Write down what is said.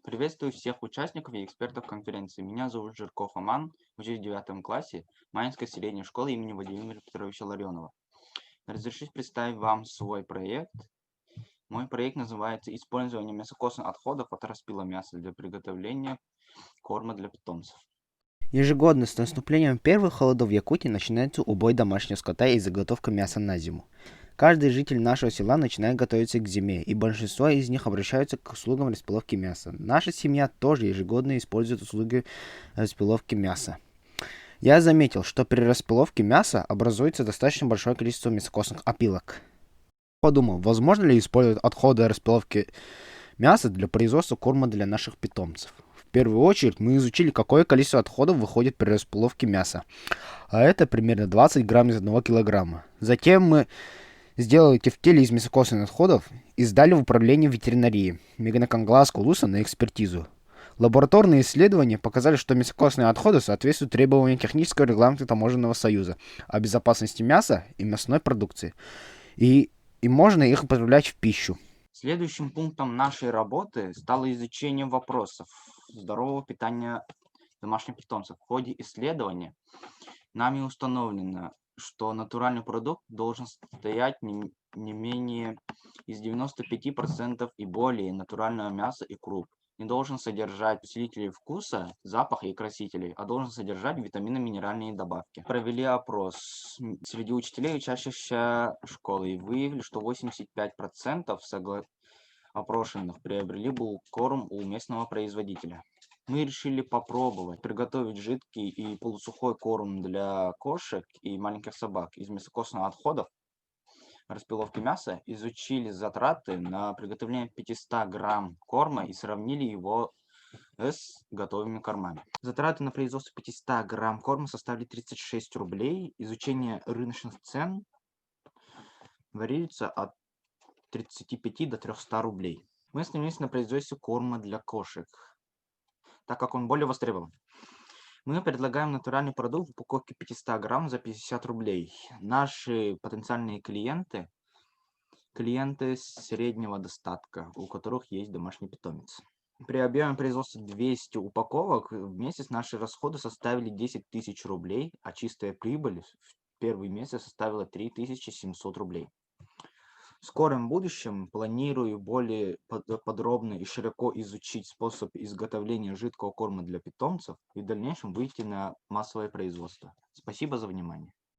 Приветствую всех участников и экспертов конференции. Меня зовут Жирков Аман, учусь в 9 классе Маинской средней школы имени Владимира Петровича Ларионова. Разрешите представить вам свой проект. Мой проект называется «Использование мясокосных отходов от распила мяса для приготовления корма для питомцев». Ежегодно с наступлением первых холодов в Якутии начинается убой домашнего скота и заготовка мяса на зиму. Каждый житель нашего села начинает готовиться к зиме, и большинство из них обращаются к услугам распиловки мяса. Наша семья тоже ежегодно использует услуги распиловки мяса. Я заметил, что при распиловке мяса образуется достаточно большое количество мясокосных опилок. Подумал, возможно ли использовать отходы распиловки мяса для производства корма для наших питомцев. В первую очередь мы изучили, какое количество отходов выходит при распиловке мяса. А это примерно 20 грамм из 1 килограмма. Затем мы сделали тефтели из мясокосных отходов и сдали в управление ветеринарии Меганакангласку Луса на экспертизу. Лабораторные исследования показали, что мясокосные отходы соответствуют требованиям технического регламента Таможенного союза о безопасности мяса и мясной продукции. И, и можно их употреблять в пищу. Следующим пунктом нашей работы стало изучение вопросов здорового питания домашних питомцев. В ходе исследования нами установлено, что натуральный продукт должен состоять не менее из 95% и более натурального мяса и круп. Не должен содержать усилители вкуса, запаха и красителей, а должен содержать витаминно-минеральные добавки. Провели опрос среди учителей, учащихся школы, и выявили, что 85% опрошенных приобрели был корм у местного производителя. Мы решили попробовать приготовить жидкий и полусухой корм для кошек и маленьких собак из мясокосных отходов распиловки мяса, изучили затраты на приготовление 500 грамм корма и сравнили его с готовыми кормами. Затраты на производство 500 грамм корма составили 36 рублей. Изучение рыночных цен варьируется от 35 до 300 рублей. Мы остановились на производстве корма для кошек, так как он более востребован. Мы предлагаем натуральный продукт в упаковке 500 грамм за 50 рублей. Наши потенциальные клиенты среднего достатка, у которых есть домашний питомец. При объеме производства 200 упаковок в месяц наши расходы составили 10 тысяч рублей, а чистая прибыль в первый месяц составила 3700 рублей. В скором будущем планирую более подробно и широко изучить способ изготовления жидкого корма для питомцев и в дальнейшем выйти на массовое производство. Спасибо за внимание.